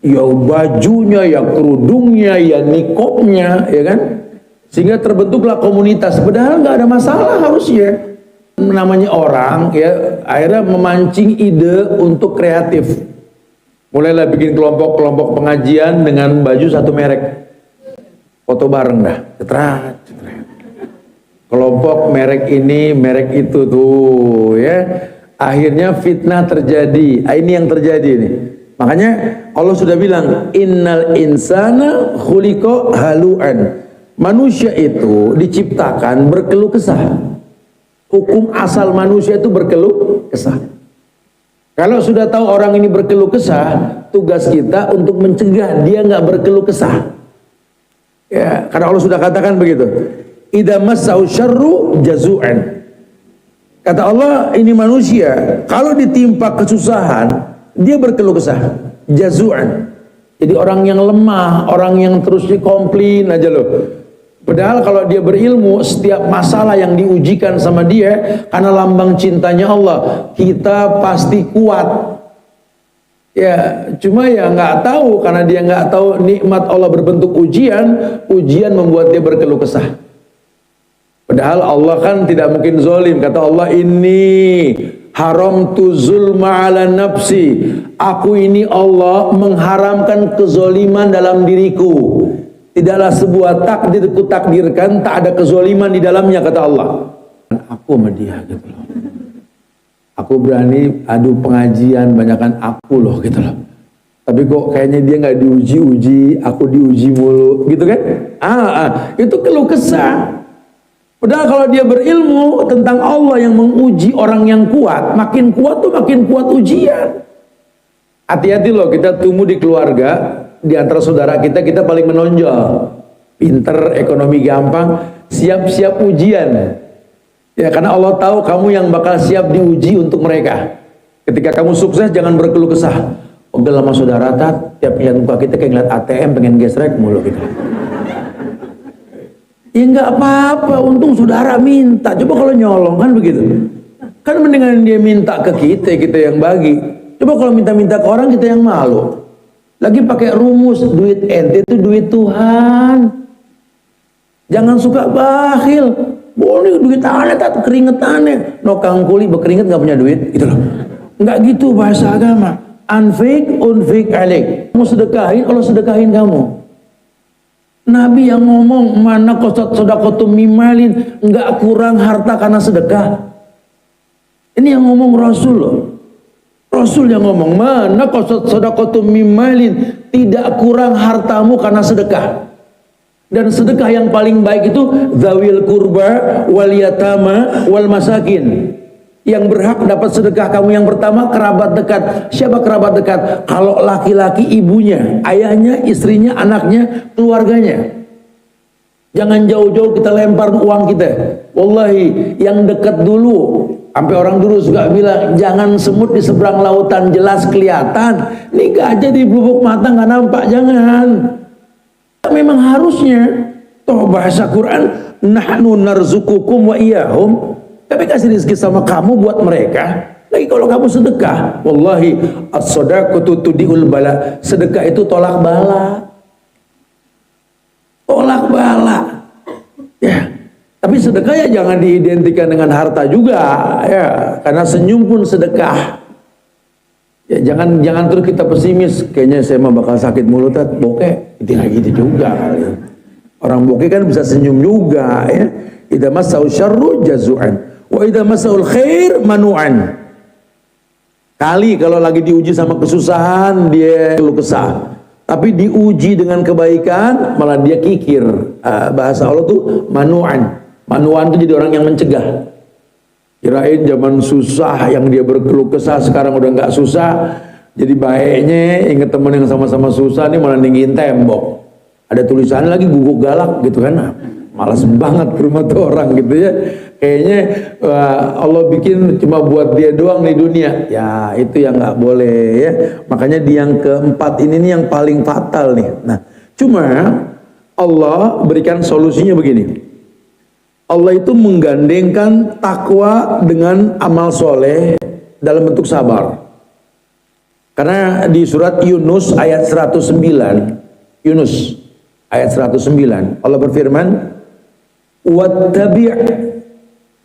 Ya bajunya, ya kerudungnya, ya nikopnya, ya kan. Sehingga terbentuklah komunitas. Padahal nggak ada masalah harusnya. Namanya orang, ya akhirnya memancing ide untuk kreatif. Mulailah bikin kelompok-kelompok pengajian dengan baju satu merek. Foto bareng dah. Cetrat. Kelompok merek ini, merek itu tuh ya. Akhirnya fitnah terjadi. Ini yang terjadi nih. Makanya Allah sudah bilang innal insana khuliqa halu'an. Manusia itu diciptakan berkeluh kesah. Hukum asal manusia itu berkeluh kesah. Kalau sudah tahu orang ini berkeluh kesah, tugas kita untuk mencegah dia nggak berkeluh kesah. Ya, karena Allah sudah katakan begitu. Idza massau syarru jazu'an. Kata Allah, ini manusia kalau ditimpa kesusahan, dia berkeluh kesah. Jazu'an. Jadi orang yang lemah, orang yang terus dikomplain aja loh. Padahal kalau dia berilmu, setiap masalah yang diujikan sama dia, karena lambang cintanya Allah, kita pasti kuat. Ya, cuma ya nggak tahu, karena dia nggak tahu nikmat Allah berbentuk ujian, ujian membuat dia berkeluh kesah. Padahal Allah kan tidak mungkin zalim. Kata Allah, ini haram tu zulma ala nafsi. Aku ini Allah mengharamkan kezoliman dalam diriku. Tidaklah sebuah takdir ku takdirkan tak ada kezoliman di dalamnya, kata Allah. Aku sama dia gitu loh. Aku berani adu pengajian, banyakkan aku loh gitu loh. Tapi kok kayaknya dia nggak diuji-uji, aku diuji mulu gitu kan? Itu keluh kesah. Padahal kalau dia berilmu tentang Allah yang menguji orang yang kuat, makin kuat tuh makin kuat ujian. Hati-hati loh, kita tumbuh di keluarga, di antara saudara kita paling menonjol, pinter, ekonomi gampang, siap-siap ujian. Ya, karena Allah tahu kamu yang bakal siap diuji untuk mereka. Ketika kamu sukses, jangan berkeluh kesah. Udah lama saudara, tiap lihat muka kita kayak ngeliat ATM, pengen gesrek mulu gitu. Ya nggak apa-apa, untung saudara minta. Coba kalau nyolong kan begitu. Kan mendingan dia minta ke kita yang bagi. Coba kalau minta-minta ke orang, kita yang malu. Lagi pakai rumus, duit ente itu duit Tuhan. Jangan suka bakhil. Boleh duit aneh, tak keringet aneh. No kangkuli berkeringet nggak punya duit, gitu loh. Nggak gitu bahasa agama. Anfik, unfik alik. Kamu sedekahin, Allah sedekahin kamu. Nabi yang ngomong, mana qasat shadaqatum mimalin, nggak kurang harta karena sedekah. Ini yang ngomong Rasul loh. Rasul yang ngomong, mana qasat shadaqatum mimalin, tidak kurang hartamu karena sedekah. Dan sedekah yang paling baik itu zawil kurba wal yatama wal masakin. Yang berhak dapat sedekah kamu yang pertama kerabat dekat. Siapa kerabat dekat? Kalau laki-laki ibunya, ayahnya, istrinya, anaknya, keluarganya. Jangan jauh-jauh kita lempar uang kita. Wallahi, yang dekat dulu. Sampai orang dulu suka bilang, jangan semut di seberang lautan jelas kelihatan. Nikah aja di bubuk mata nggak nampak, jangan. Memang harusnya. Toh bahasa Quran, nahnu narzukukum wa iyahum. Tapi kasih rezeki sama kamu buat mereka. Lagi kalau kamu sedekah, wallahi as-shadaqatu tudiul bala. Sedekah itu tolak bala. Tolak bala. Ya. Tapi sedekah ya jangan diidentikan dengan harta juga, ya. Karena senyum pun sedekah. Ya jangan terus kita pesimis. Kayaknya saya mah bakal sakit mulut, bokeh. Itu lagi itu juga kali. Orang bokeh kan bisa senyum juga, ya. Idza masau syarru jazu'an. Wa idza masaul khair manu'an. Kali kalau lagi diuji sama kesusahan dia keluh kesah, tapi diuji dengan kebaikan malah dia kikir. Bahasa Allah tuh manu'an. Manu'an itu jadi orang yang mencegah. Kirain zaman susah yang dia berkeluh kesah, sekarang udah nggak susah, jadi baiknya inget temen yang sama-sama susah nih malah ninggin tembok. Ada tulisan lagi guguk galak gitu kan. Malas banget ke rumah tuh orang gitu ya. Kayaknya Allah bikin cuma buat dia doang di dunia. Ya itu yang nggak boleh ya. Makanya di yang keempat ini nih yang paling fatal nih. Nah cuma Allah berikan solusinya begini. Allah itu menggandengkan takwa dengan amal soleh dalam bentuk sabar. Karena di surat Yunus ayat 109, Yunus ayat 109 Allah berfirman, wattabi'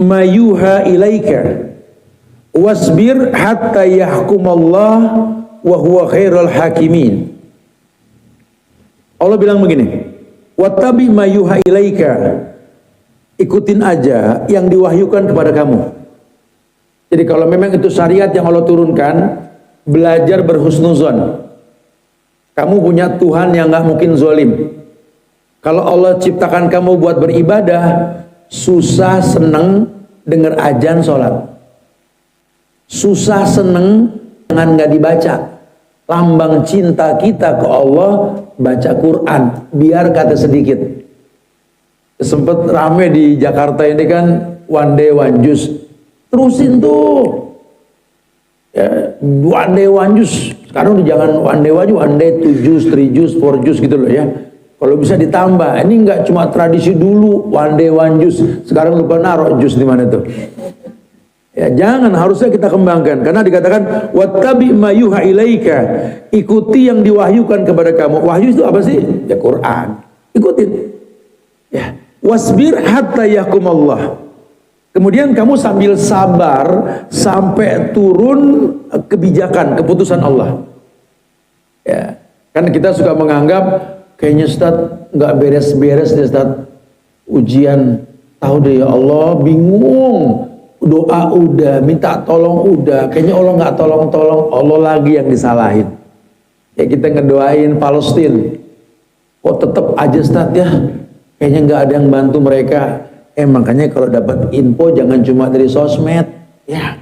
ma yuha ilaika wasbir hatta yahkumallah wa huwa khairul hakimin. Allah bilang begini, wattabi' ma yuha ilaika, ikutin aja yang diwahyukan kepada kamu. Jadi kalau memang itu syariat yang Allah turunkan, belajar berhusnuzon. Kamu punya Tuhan yang nggak mungkin zalim. Kalau Allah ciptakan kamu buat beribadah, susah seneng dengar ajan sholat, susah seneng dengan nggak dibaca. Lambang cinta kita ke Allah baca Quran, biar kata sedikit. Sempet rame di Jakarta ini kan, one day one juice, terusin tuh ya, one day one juice Sekarang udah jangan one day 2 juz, 3 juz, 4 juz gitu loh ya. Kalau bisa ditambah, ini enggak cuma tradisi dulu one day 1 juz. Sekarang lupa naruh juz di mana tuh. Ya, jangan, harusnya kita kembangkan karena dikatakan wattabi ma yuha ilaika, ikuti yang diwahyukan kepada kamu. Wahyu itu apa sih? Ya Quran. Ikutin. Ya, wasbir hatta yahkumallah. Kemudian kamu sambil sabar sampai turun kebijakan, keputusan Allah. Ya, kan kita suka menganggap kayaknya Ustaz nggak beres-beres deh Ustaz. Ujian, tahu deh ya Allah, bingung. Doa udah, minta tolong udah, kayaknya Allah nggak tolong-tolong, Allah lagi yang disalahin. Ya kita ngedoain Palestina, kok tetap aja Ustaz ya, kayaknya nggak ada yang bantu mereka. Makanya kalau dapat info jangan cuma dari sosmed, ya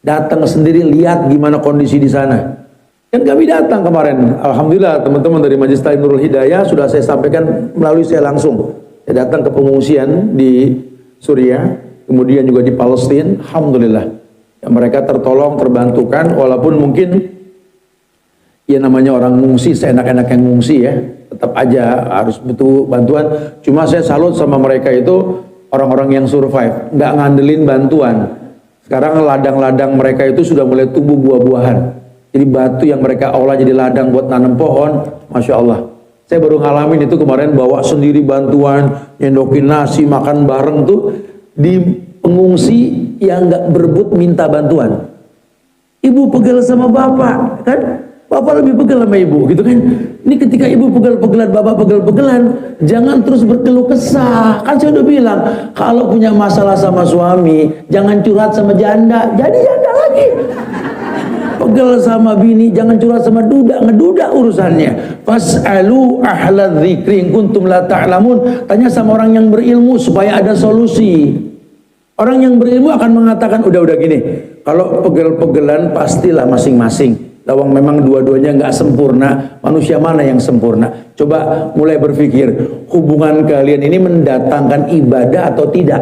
datang sendiri lihat gimana kondisi di sana. Kan kami datang kemarin, alhamdulillah teman-teman dari Majelis Ta'lim Nurul Hidayah sudah saya sampaikan melalui saya langsung. Saya datang ke pengungsian di Suriah, kemudian juga di Palestina, alhamdulillah ya, mereka tertolong, terbantukan, walaupun mungkin ya namanya orang ngungsi, seenak-enak yang ngungsi ya, tetap aja harus butuh bantuan. Cuma saya salut sama mereka itu orang-orang yang survive, nggak ngandelin bantuan. Sekarang ladang-ladang mereka itu sudah mulai tumbuh buah-buahan. Jadi batu yang mereka olah jadi ladang buat nanam pohon, Masya Allah. Saya baru ngalamin itu kemarin, bawa sendiri bantuan, nyendokin nasi, makan bareng tuh di pengungsi yang nggak berebut minta bantuan. Ibu pegel sama bapak, kan? Bapak lebih pegel sama ibu, gitu kan? Ini ketika ibu pegel-pegelan, bapak pegel-pegelan, jangan terus berkeluh kesah. Kan saya udah bilang, kalau punya masalah sama suami, jangan curhat sama janda, jadi janda lagi. Pegel sama bini, jangan curhat sama duda, ngeduda urusannya. Fas'alu ahla dzikri in kuntum la ta'lamun. Tanya sama orang yang berilmu supaya ada solusi. Orang yang berilmu akan mengatakan, udah gini, kalau pegel-pegelan pastilah masing-masing. Lawang memang dua-duanya nggak sempurna, manusia mana yang sempurna? Coba mulai berpikir, hubungan kalian ini mendatangkan ibadah atau tidak?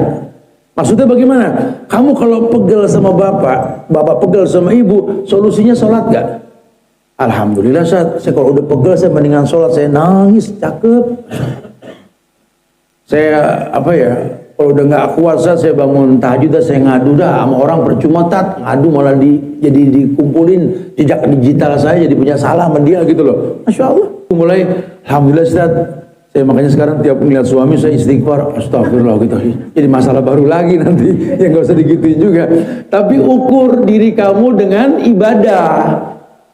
Maksudnya bagaimana? Kamu kalau pegel sama bapak, bapak pegel sama ibu, solusinya sholat nggak? Alhamdulillah saya kalau udah pegel saya mendingan sholat, saya nangis, cakep. Saya apa ya? Kalau udah nggak kuat saya bangun tahajud, saya ngadu dah sama orang, percuma tat ngadu malah jadi dikumpulin jejak digital saya, jadi punya salah sama dia gitu loh. Masya Allah. Mulai alhamdulillah Ustaz, saya makanya sekarang tiap melihat suami saya istighfar, astagfirullah gitu. Jadi masalah baru lagi nanti, yang nggak usah digituin juga. Tapi ukur diri kamu dengan ibadah.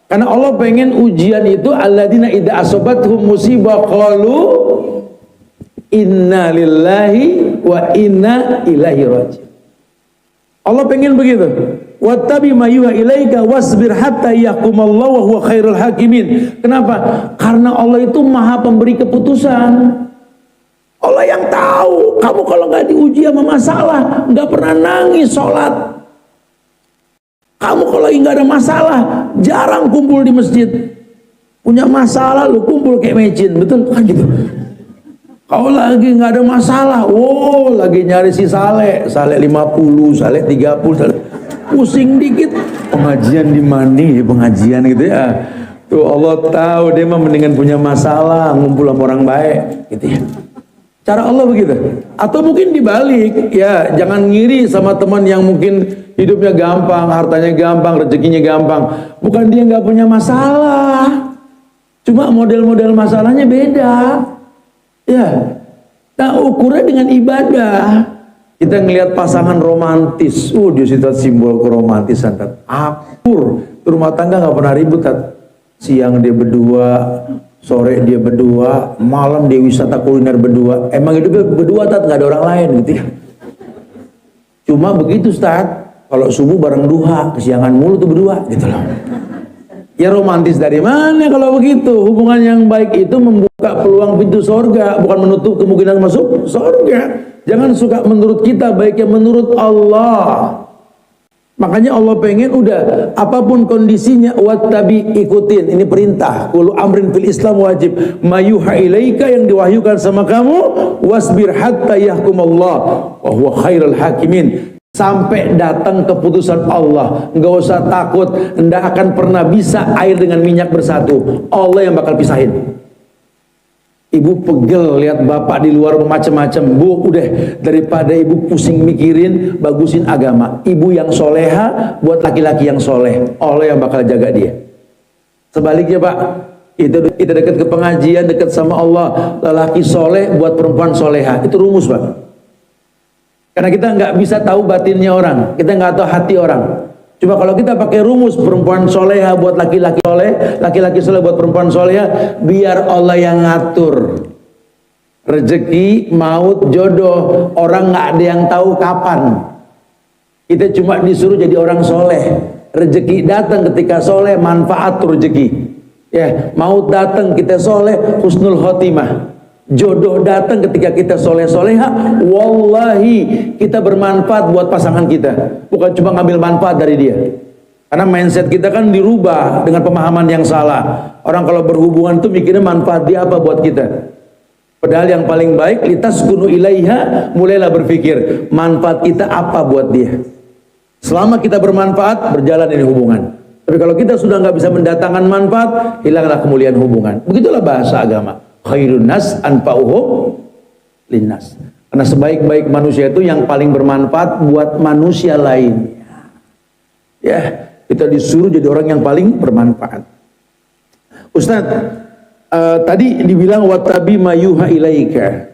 Karena Allah pengen ujian itu alladzina idza asabathum musibah qalu inna lillahi wa inna ilaihi raji'un. Allah pengen begitu. Wattabi ma yuha ilaika wasbir hatta yahkumallahu wa huwa khairul hakimin. Kenapa? Karena Allah itu maha pemberi keputusan. Allah yang tahu. Kamu kalau nggak diuji sama masalah, nggak pernah nangis sholat. Kamu kalau nggak ada masalah, jarang kumpul di masjid. Punya masalah lu kumpul kayak mecin, betul kan gitu. Kalau lagi nggak ada masalah, lagi nyari si Saleh 50, Saleh 30, pusing dikit, pengajian di mana? Pengajian gitu ya. Tuh Allah tahu dia mah mendingan punya masalah ngumpul sama orang baik, gitu ya. Cara Allah begitu. Atau mungkin dibalik, ya jangan ngiri sama teman yang mungkin hidupnya gampang, hartanya gampang, rezekinya gampang. Bukan dia nggak punya masalah, cuma model-model masalahnya beda. Ya, nah ukurnya dengan ibadah. Kita ngelihat pasangan romantis, dia situ simbol keromantisan, akur, rumah tangga nggak pernah ribut, siang dia berdua, sore dia berdua, malam dia wisata kuliner berdua. Emang hidupnya berdua, nggak ada orang lain gitu ya. Cuma begitu Ustaz, kalau subuh bareng duha, kesiangan mulu tuh berdua, gitu loh. Ya romantis dari mana kalau begitu? Hubungan yang baik itu membuka peluang pintu sorga, bukan menutup kemungkinan masuk sorga. Jangan suka menurut kita, baiknya menurut Allah. Makanya Allah pengen udah apapun kondisinya, wattabi, ikutin. Ini perintah. Kullu amrin fil Islam wajib. Mayuha ilaika, yang diwahyukan sama kamu, wasbir hatta yahkumallah wa huwa khairul hakimin. sampai datang keputusan Allah. Nggak usah takut, nggak akan pernah bisa air dengan minyak bersatu. Allah yang bakal pisahin. Ibu pegel lihat bapak di luar macam-macam. Bu, udah, daripada ibu pusing mikirin, bagusin agama. Ibu yang soleha buat laki-laki yang soleh, Allah yang bakal jaga dia. Sebaliknya Pak, kita dekat ke pengajian, dekat sama Allah, lelaki soleh buat perempuan soleha. Itu rumus Pak. Karena kita nggak bisa tahu batinnya orang, kita nggak tahu hati orang. Coba kalau kita pakai rumus perempuan soleha buat laki-laki soleh, laki-laki soleh buat perempuan soleha, biar Allah yang ngatur. Rezeki, maut, jodoh, orang nggak ada yang tahu kapan. Kita cuma disuruh jadi orang soleh. Rezeki datang ketika soleh, manfaat rezeki. Ya, maut datang kita soleh, husnul khotimah. Jodoh datang ketika kita soleh-soleha, wallahi kita bermanfaat buat pasangan kita, bukan cuma ngambil manfaat dari dia. Karena mindset kita kan dirubah dengan pemahaman yang salah. Orang kalau berhubungan itu mikirnya manfaat dia apa buat kita. Padahal yang paling baik, litaskunu ilaiha, mulailah berpikir manfaat kita apa buat dia. Selama kita bermanfaat, berjalan ini hubungan. Tapi kalau kita sudah nggak bisa mendatangkan manfaat, hilanglah kemuliaan hubungan. Begitulah bahasa agama. Khairun nas anfa'uhum linnas. Karena sebaik-baik manusia itu yang paling bermanfaat buat manusia lain. Ya, kita disuruh jadi orang yang paling bermanfaat. Ustaz, tadi dibilang watabi mayuha ilaika.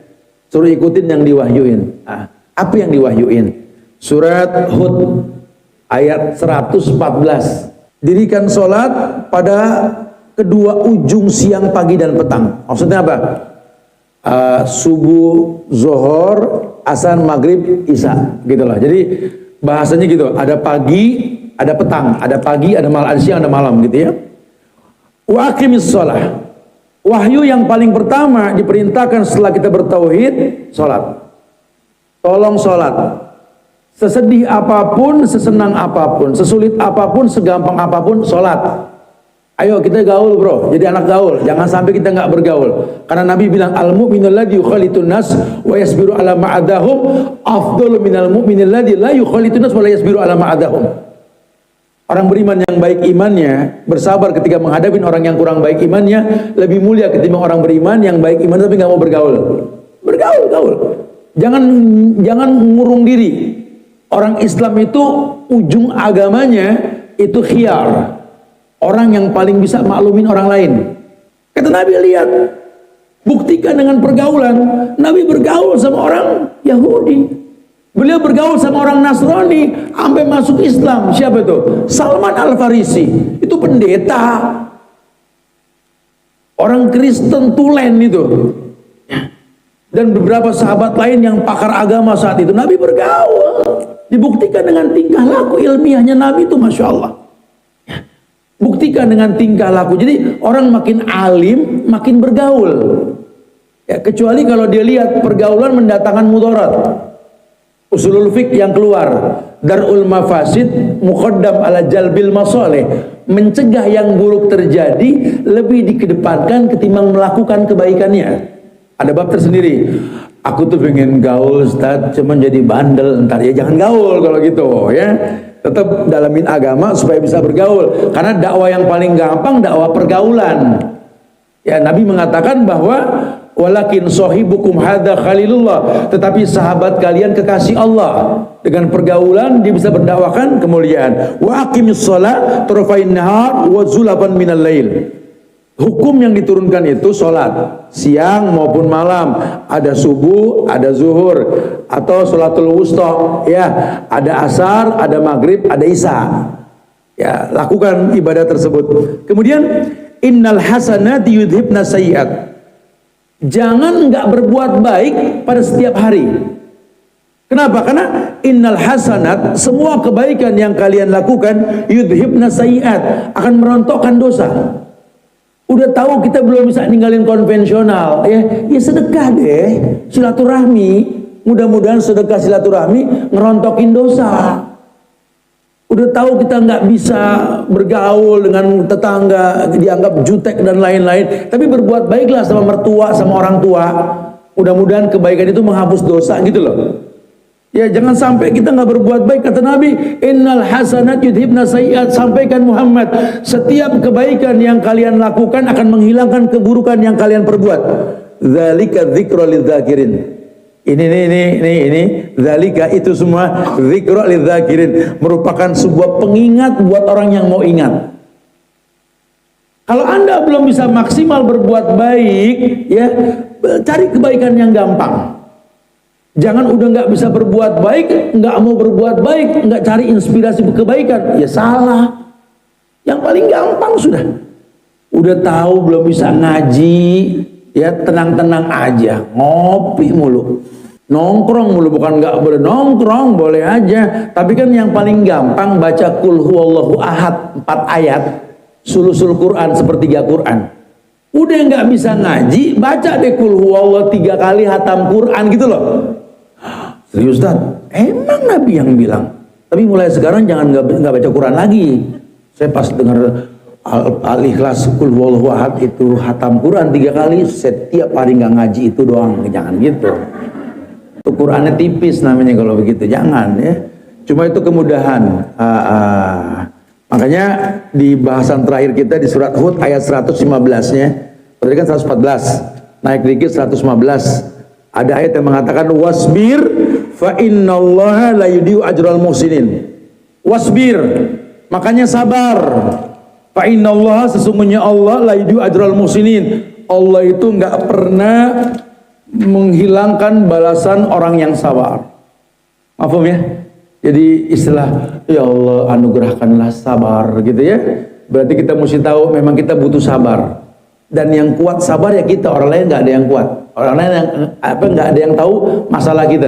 Suruh ikutin yang diwahyuin. Apa yang diwahyuin? Surat Hud ayat 114. Dirikan sholat pada kedua ujung siang, pagi dan petang. Maksudnya apa? Subuh, zuhur, asar, maghrib, isya, gitulah. Jadi bahasanya gitu. Ada pagi, ada petang, ada pagi, ada malam, ada siang, ada malam, gitu ya. Wa aqimis shalah. Wahyu yang paling pertama diperintahkan setelah kita bertauhid, sholat. Tolong sholat. Sesedih apapun, sesenang apapun, sesulit apapun, segampang apapun, sholat. Ayo kita gaul bro, jadi anak gaul. Jangan sampai kita nggak bergaul. Karena Nabi bilang al-mu'minul ladzi yukhalitun nas wa yasbiru ala ma'adahum afdalu minal mu'minil ladzi la yukhalitun nas wa la yasbiru ala ma'adahum. Orang beriman yang baik imannya, bersabar ketika menghadapi orang yang kurang baik imannya, lebih mulia ketimbang orang beriman yang baik iman tapi nggak mau bergaul. Gaul. Jangan ngurung diri. Orang Islam itu ujung agamanya itu khiyar. Orang yang paling bisa maklumin orang lain. Kata Nabi, lihat, buktikan dengan pergaulan. Nabi bergaul sama orang Yahudi. Beliau bergaul sama orang Nasrani sampai masuk Islam. Siapa itu? Salman Al-Farisi. Itu pendeta. Orang Kristen tulen itu. Dan beberapa sahabat lain yang pakar agama saat itu. Nabi bergaul. Dibuktikan dengan tingkah laku ilmiahnya Nabi itu, Masya Allah. Buktikan dengan tingkah laku. Jadi orang makin alim, makin bergaul. Ya, kecuali kalau dia lihat pergaulan mendatangkan mudarat. Usulul fiqh yang keluar, darul mafasid muqaddam ala jalbil masalih. Mencegah yang buruk terjadi lebih dikedepankan ketimbang melakukan kebaikannya. Ada bab tersendiri. Aku tuh pengen gaul Ustaz, cuman jadi bandel. Entar ya jangan gaul kalau gitu ya. Tetap dalamin agama supaya bisa bergaul. Karena dakwah yang paling gampang dakwah pergaulan. Ya, Nabi mengatakan bahwa walakin sahibukum hadza khalilullah, tetapi sahabat kalian kekasih Allah. Dengan pergaulan dia bisa berdakwakan kemuliaan. Wa aqimis shalah tarafain nahar wa zulafan minal lail. Hukum yang diturunkan itu sholat siang maupun malam, ada subuh, ada zuhur, atau sholatul wusta, ya, ada asar, ada maghrib, ada isya. Ya, lakukan ibadah tersebut. Kemudian innal hasanati yudhibna sayyi'at. Jangan nggak berbuat baik pada setiap hari. Kenapa? Karena innal hasanat, semua kebaikan yang kalian lakukan yudhibna sayyi'at, akan merontokkan dosa. Udah tahu kita belum bisa ninggalin konvensional, ya sedekah deh, silaturahmi. Mudah-mudahan sedekah silaturahmi ngerontokin dosa. Udah tahu kita nggak bisa bergaul dengan tetangga, dianggap jutek dan lain-lain, tapi berbuat baiklah sama mertua, sama orang tua. Mudah-mudahan kebaikan itu menghapus dosa gitu loh. Ya, jangan sampai kita nggak berbuat baik. Kata Nabi, innal hasanat yudhibna sayyi'at. Sampaikan Muhammad, setiap kebaikan yang kalian lakukan akan menghilangkan keburukan yang kalian perbuat. Dzalika dzikra lidzakirin. Ini dzalika itu semua dzikra lidzakirin, merupakan sebuah pengingat buat orang yang mau ingat. Kalau Anda belum bisa maksimal berbuat baik, ya, cari kebaikan yang gampang. Jangan udah nggak bisa berbuat baik, nggak mau berbuat baik, nggak cari inspirasi kebaikan, ya salah. Yang paling gampang sudah. Udah tahu belum bisa ngaji, ya tenang-tenang aja, ngopi mulu, nongkrong mulu, bukan nggak boleh nongkrong, boleh aja. Tapi kan yang paling gampang baca Qul huwallahu ahad 4 ayat, sulusul Quran, sepertiga Quran. Udah nggak bisa ngaji, baca deh Qul huwallahu 3 kali hatam Quran gitu loh. Serius Ustaz? Emang Nabi yang bilang. Tapi mulai sekarang jangan nggak baca Quran lagi. Saya pas dengar Al-Ikhlas Qul huwallahu ahad itu hatam Quran 3 kali, setiap hari nggak ngaji itu doang. Jangan gitu. Itu Qurannya tipis namanya kalau begitu. Jangan ya. Cuma itu kemudahan. Makanya di bahasan terakhir kita di surat Hud ayat 115-nya, tadi kan 114, naik dikit 115. Ada ayat yang mengatakan wasbir fa innallaha la yudhi'u ajral muhsinin. Wasbir, makanya sabar. Fa innallaha, sesungguhnya Allah, la yudhi'u ajral muhsinin. Allah itu enggak pernah menghilangkan balasan orang yang sabar. Paham ya? Jadi istilah ya Allah anugerahkanlah sabar gitu ya. Berarti kita mesti tahu memang kita butuh sabar. Dan yang kuat sabar ya kita, orang lain nggak ada yang kuat. Orang lain yang nggak ada yang tahu masalah kita.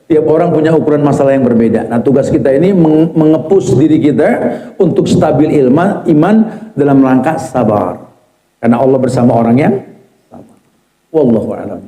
Tiap orang punya ukuran masalah yang berbeda. Nah, tugas kita ini mengepus diri kita untuk stabil iman dalam rangka sabar. Karena Allah bersama orang yang sabar. Wallahu a'lam.